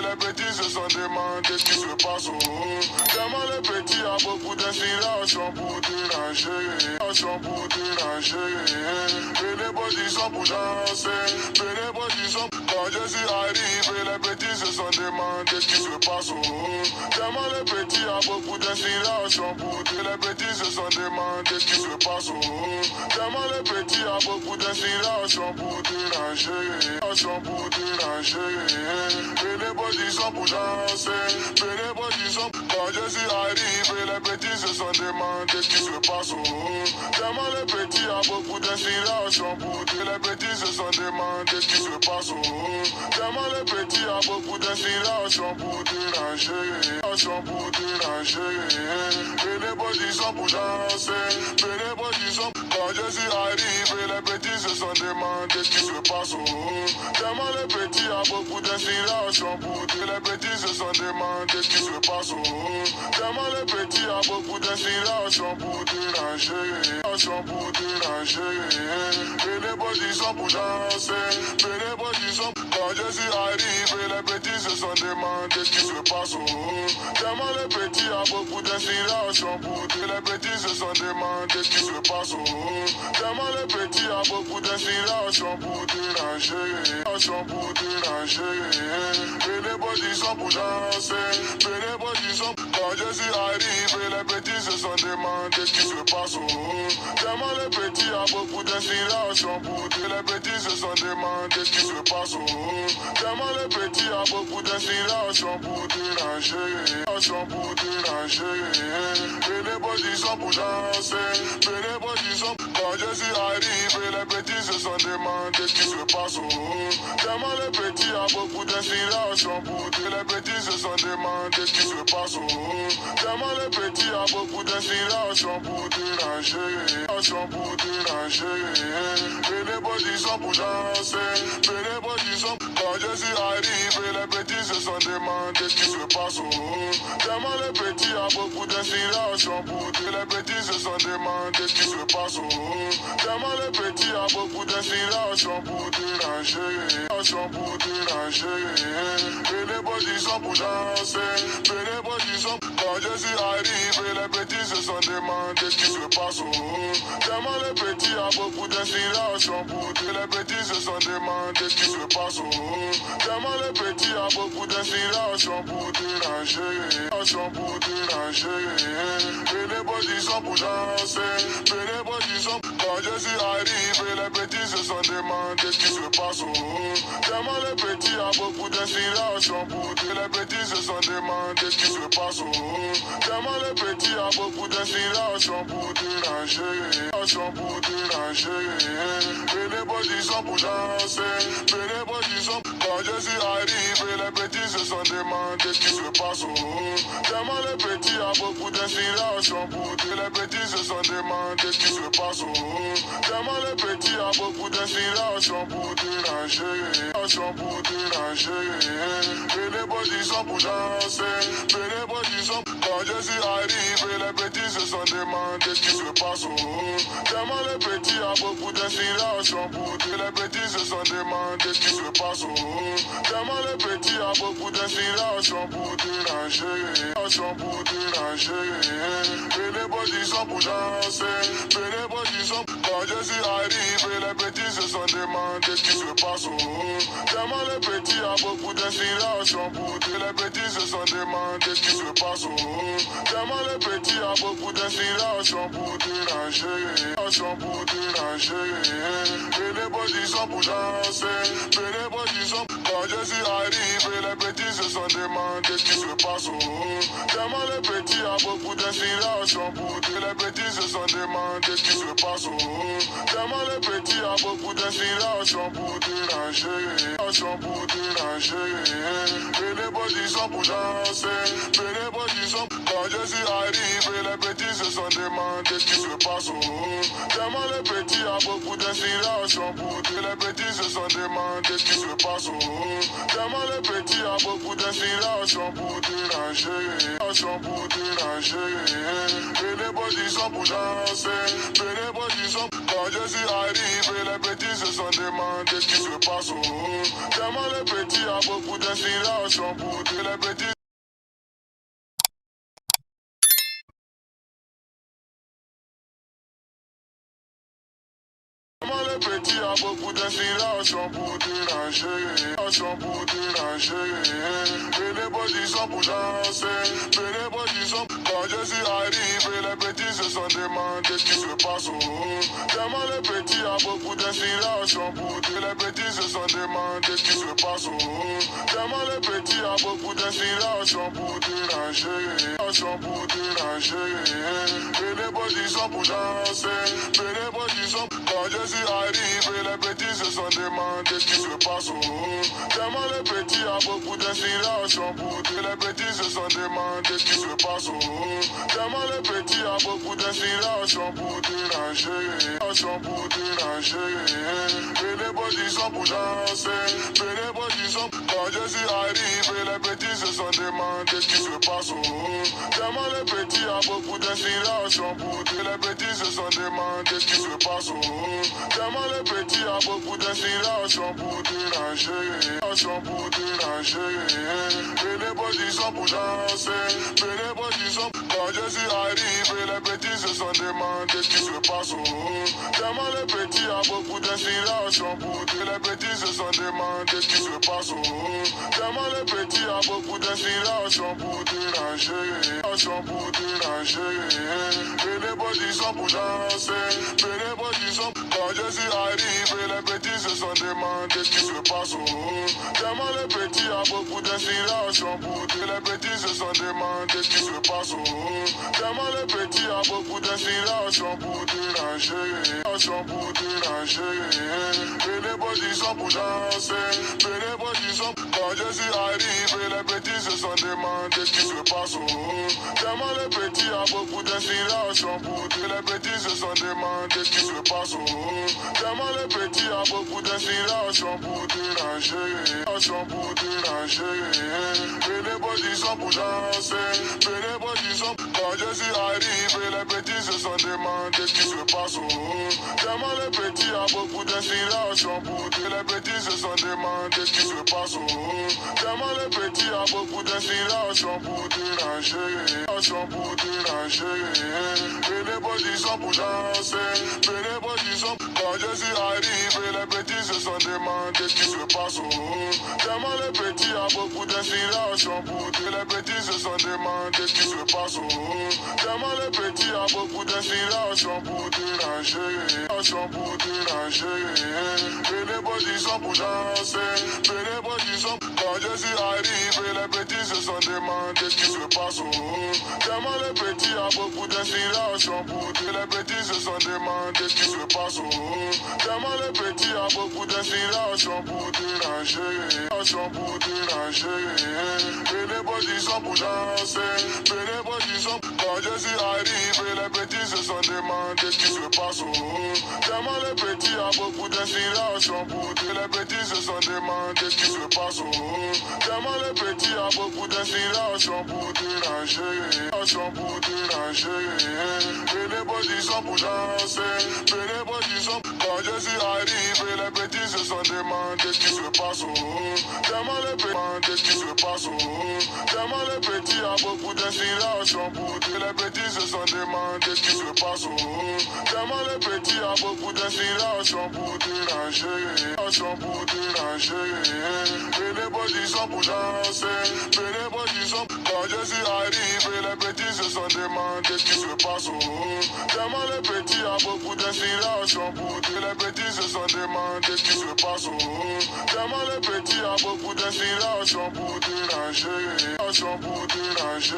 les petits se sont demandé ce qui se passe au haut. Tellement les petits a beaucoup d'inspiration pour déranger, pour déranger. Et les petits sont pour danser, et les petits sont. Quand je suis arrivé, les petits se sont demandé ce qui se passe au haut. Tellement les petits a beaucoup d'inspiration pour les petits se sont demandé ce qui se passe au haut. Tellement les petits a beaucoup d'inspiration pour déranger, pour déranger. Et les petits sont pour danser, et les petits sont. Quand je suis arrivé, les petits se sont demandé ce qui se passe au haut. Tellement les petits a beaucoup d'inspiration pour les petits se sont demandé ce qui se passe au haut. Tellement les petits a beaucoup d'inspiration pour déranger, pour déranger. Et les petits sont pour danser, et les petits sont. Quand je suis arrivé, les petits se sont demandé ce qui se passe au haut. Tellement les petits a beaucoup d'inspiration pour les petits se sont demandé ce qui se passe au haut. Tellement les petits a beaucoup d'inspiration pour déranger, pour déranger. Et les petits sont pour danser, et les petits sont. Quand je suis arrivé, les petits se sont demandé ce qui se passe au haut. Tellement les petits a beaucoup d'inspiration pour les petits se sont demandé ce qui se passe au haut. Tellement les petits a beaucoup d'inspiration pour déranger, pour déranger. Et les petits sont pour danser, et les petits sont. Quand je suis arrivé, les petits se sont demandé ce qui se passe au haut. Tellement les petits a beaucoup d'inspiration pour les petits se sont demandé ce qui se passe au haut. Tellement les petits a beaucoup d'inspiration pour déranger, pour déranger. Et les petits sont pour danser, et les petits sont. Quand je suis arrivé, les petits se sont demandé ce qui se passe au haut. Tellement les petits a beaucoup d'inspiration pour les petits se sont demandé ce qui se passe au haut. Tellement les petits a beaucoup d'inspiration pour déranger, pour déranger. Et les petits sont pour danser, et les petits sont. Quand je suis arrivé, les petits se sont demandé ce qui se passe au haut. Tellement les petits a beaucoup d'inspiration pour les petits se sont demandé ce qui se passe au haut. Tellement les petits a beaucoup d'inspiration pour déranger, pour déranger. Et les petits sont pour danser, et les petits sont. Quand je suis arrivé, les petits se sont demandé ce qui se passe au haut. Tellement les petits a beaucoup d'inspiration pour les petits se sont demandé ce qui se passe au haut. Tellement les petits a beaucoup d'inspiration pour déranger, pour déranger. Et les petits sont pour danser, et les petits sont. Quand je suis arrivé, les petits se sont demandé ce qui se passe au haut. Tellement les petits a beaucoup d'inspiration pour les petits se sont demandé ce qui se passe au haut. Tellement les petits a beaucoup d'inspiration pour déranger, pour déranger. Et les petits sont pour danser, et les petits sont. Quand je suis arrivé, les petits se sont demandé ce qui se passe au haut. Tellement les petits a beaucoup d'inspiration pour les petits se sont demandé ce qui se passe au haut. Tellement les petits a beaucoup d'inspiration pour déranger, pour déranger. Et les petits sont pour danser, et les petits sont. Quand je suis arrivé, les petits se sont demandé ce qui se passe au haut. Tellement les petits a beaucoup d'inspiration pour les petits se sont demandé ce qui se passe au haut. Tellement les petits a beaucoup d'inspiration pour déranger, pour déranger. Et les petits sont pour danser, et les petits sont. Quand je suis arrivé, les petits se sont demandé ce qui se passe au haut. Tellement les petits a beaucoup d'inspiration pour les petits se sont demandé ce qui se passe au haut. Tellement les petits a beaucoup d'inspiration pour déranger, pour déranger. Et les petits sont pour danser, et les petits sont. Quand je suis arrivé, les petits se sont demandé ce qui se passe au haut. Tellement les petits a beaucoup d'inspiration pour les petits se sont demandé ce qui se passe au haut. Tellement les petits a beaucoup d'inspiration pour déranger, pour déranger. Et les petits sont pour danser, et les petits sont. Quand je suis arrivé, les petits se sont demandé ce qui se passe au haut. Tellement les petits a beaucoup d'inspiration pour les petits se sont demandé ce qui se passe au haut. Tellement les petits a beaucoup d'inspiration pour déranger, pour déranger. Et les petits sont pour danser, et les petits sont. Quand je suis arrivé, les petits se sont demandé ce qui se passe au haut. Tellement les petits a beaucoup d'inspiration pour bêtises. Comment les petits a beaucoup d'inspiration pour déranger, pour déranger. Et les petits sont pour danser, et les petits sont. Quand je suis arrivé, les petits se sont demandé ce qui se passe au haut. Tellement les petits a beaucoup d'inspiration pour déranger. Les petits se sont demandé ce qui se passe au haut. Tellement les petits a beaucoup d'inspiration pour déranger, pour déranger. Et les petits sont pour danser, et les petits sont. Quand je suis arrivé, les petits se sont demandé ce qui se passe au haut. Tellement les petits a beaucoup d'inspiration pour dire. Les petits se sont demandé ce qui se passe au haut. Tellement les petits a beaucoup d'inspiration pour déranger, pour déranger. Et les petits sont pour danser, et les petits sont. Quand je suis arrivé, les petits se sont demandé ce qui se passe au haut. Tellement les petits a beaucoup d'inspiration pour dire. Les petits se sont demandé ce qui se passe au haut. Tellement les petits a beaucoup d'inspiration pour déranger, pour déranger. Et les petits sont pour danser, et les petits sont. Quand je suis arrivé, les petits se sont demandé ce qui se passe au haut. Tellement les petits a beaucoup d'inspiration pour dire. Les petits se sont demandé ce qui se passe au haut. Tellement les petits a beaucoup d'inspiration pour déranger, pour déranger. Et les petits sont pour danser, et les petits sont. Quand je suis arrivé, les petits se sont demandé ce qui se passe au haut. Tellement les petits a beaucoup d'inspiration pour dire. Les petits se sont demandé ce qui se passe au haut. Tellement les petits a beaucoup d'inspiration pour déranger, pour déranger. Et les petits sont pour danser, et les petits sont. Quand je suis arrivé, les petits se sont demandé ce qui se passe au haut. Tellement les petits a beaucoup d'inspiration pour dire. Les petits se sont demandé ce qui se passe au haut. Tellement les petits a beaucoup d'inspiration pour déranger, pour déranger. Et les petits sont pour danser, et les petits sont. Quand je suis arrivé, les petits se sont demandé ce qui se passe au haut. Tellement les petits a beaucoup d'inspiration pour dire. Les petits se sont demandé ce qui se passe au haut. Tellement les petits a beaucoup d'inspiration pour déranger, pour déranger. Et les petits sont pour danser, et les petits sont. Quand je suis arrivé, les petits se sont demandé ce qui se passe au haut. Tellement les petits a beaucoup d'inspiration pour dire. Les petits se sont demandé ce qui se passe au haut. Tellement les petits a beaucoup d'inspiration pour déranger, pour déranger. Et les petits sont pour danser, et les petits sont. Quand je suis arrivé, les petits se sont demandé ce qui se passe au haut. Tellement les petits a beaucoup d'inspiration pour dire. Les petits se sont demandé ce qui se passe au haut. Tellement les petits a beaucoup d'inspiration pour déranger, pour déranger. Et les petits sont pour danser, et les petits sont. Quand je suis arrivé, les petits se sont demandé ce qui se passe au haut. Tellement les petits a beaucoup d'inspiration pour dire. Les petits se sont demandé ce qui se passe au haut. Tellement les petits a beaucoup d'inspiration pour déranger, pour déranger. Et les petits sont pour danser, et les petits sont. Quand je suis arrivé, les petits se sont demandé ce qui se passe au haut. Tellement les petits demandé ce qui se passe au haut. Tellement les petits a beaucoup d'inspiration pour dire. Les petits se sont demandé ce qui se passe au haut. Tellement les petits a beaucoup d'inspiration pour déranger, pour déranger. Et les petits sont pour danser, et les petits sont. Quand je suis arrivé, les petits se sont demandé ce qui se passe au haut. Tellement les petits a beaucoup d'inspiration pour dire. Les petits se sont demandé ce qui se passe au haut. Tellement les petits a beaucoup d'inspiration pour déranger, pour déranger.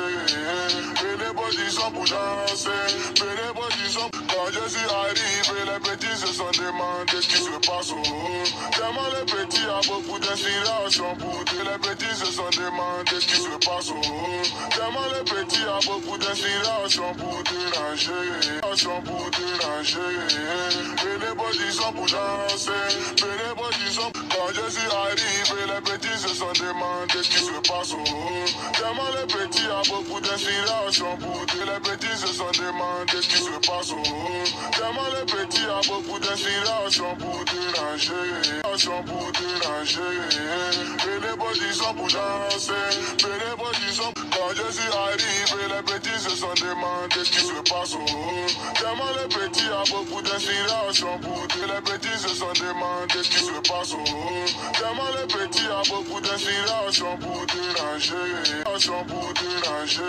Et les petits sont pour danser, et les petits sont. Quand je suis arrivé, les petits se sont demandé ce qui se passe au haut. Tellement les petits a beaucoup d'inspiration pour dire. Les petits se sont demandé ce qui se passe au haut. Tellement les petits a beaucoup d'inspiration pour déranger, pour déranger. Et les petits sont pour danser, et les petits sont. Quand je suis arrivé, les petits se sont demandé ce qui se passe au haut. Tellement les petits a beaucoup d'inspiration pour dire. Les petits se sont demandé ce qui se passe au haut. Tellement les petits a beaucoup d'inspiration pour déranger, pour déranger. Et les petits sont pour danser, et les Tellement les petits a beaucoup d'inspiration pour dire. Les petits se sont demandés ce qui se passe au haut. Tellement les petits a beaucoup d'inspiration pour déranger. Pour déranger.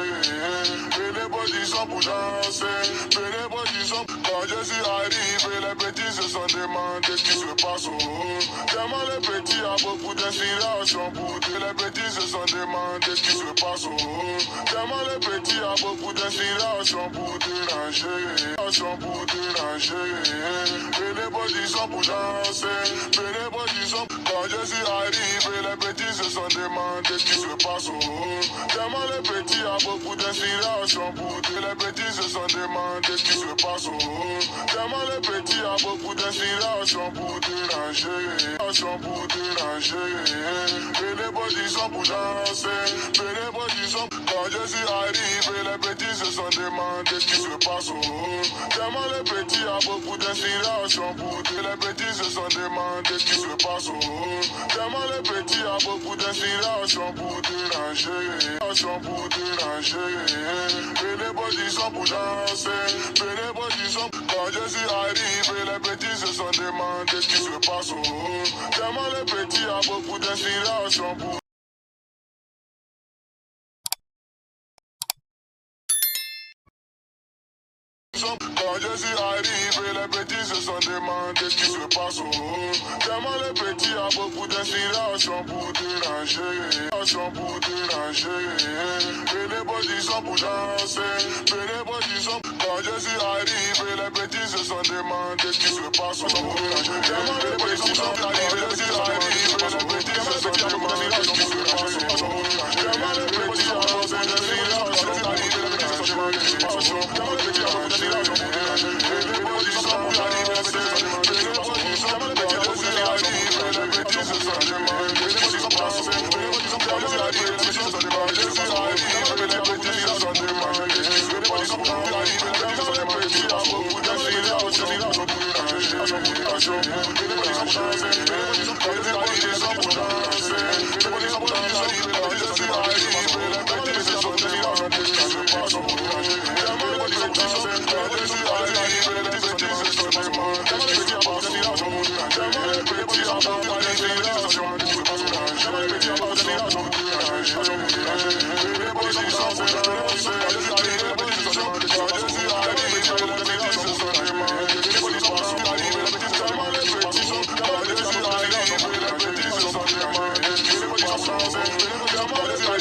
Et les petits sont pour danser. Et les petits sont. Quand je suis arrivé, les petits se sont demandés ce qui se passe au haut. Tellement les petits a beaucoup d'inspiration pour dire. Les petits se sont demandés ce qui se passe au haut. Tellement les petits a beaucoup d'inspiration pour déranger. Pour déranger. Et les petits sont pour danser. Et les petits sont. Quand je suis arrivé, les petits se sont demandés ce qui se passe au haut. Tellement les petits a beaucoup d'inspiration pour dire. Les petits se sont demandés ce qui se passe au haut. Tellement les petits a beaucoup d'inspiration pour déranger. Pour déranger. Et les petits sont pour danser. Et les petits sont. Quand je suis arrivé, les petits se sont demandés ce qui se passe au haut. Tellement les petits a beaucoup d'inspiration pour dire. Les petits se sont demandés ce qui se passe au haut. Tellement les petits a beaucoup d'inspiration pour déranger. Pour déranger. Et les petits sont pour danser. Et les petits sont. Quand je suis arrivé, les petits se sont demandés ce qui se passe au haut. Tellement les petits a beaucoup d'inspiration pour. Quand je suis arrivé, les petits se sont demandés ce qui se passe au haut. Tellement les petits a beaucoup d'inspiration pour déranger. Pour déranger. Et les petits sont pour danser. Et les petits sont. Quand je suis arrivé, les petits se sont demandés ce qui se passe au haut. Tellement les petits sont arrivés, les petits sont arrivés, les petits se sont demandés ce qui se passe au haut. Tellement les petits ont beaucoup d'inspiration pour arriver, les petits se sont demandés ce qui se passe au haut. Tellement les petits ont beaucoup d'inspiration pour déranger. Et les petits sont pour arriver, les petits se sont demandés ce qui se passe au haut. Tellement les petits ont beaucoup d'inspiration pour déranger. Les petits se sont demandés, les petits sont pour danser. Les petits sont pour arriver, les petits se sont demandés ce qui se passe au haut. Les petits se sont demandés ce qui se passe au haut. Les petits ont beaucoup d'inspiration pour déranger. Les petits sont pour danser. Les petits sont pour danser. Les petits sont pour arriver, les petits se sont demandés ce qui se passe au haut. Les petits se sont demandés ce qui se passe au haut. Les petits sont pour danser. Les petits sont pour arriver, les petits se sont demandés ce qui se passe au haut. Les petits sont pour arriver, les petits se sont demandés ce qui se passe au haut. Les petits sont pour danser. Les petits sont pour danser. Les petits se sont demandés ce qui se passe au haut. Tellement les petits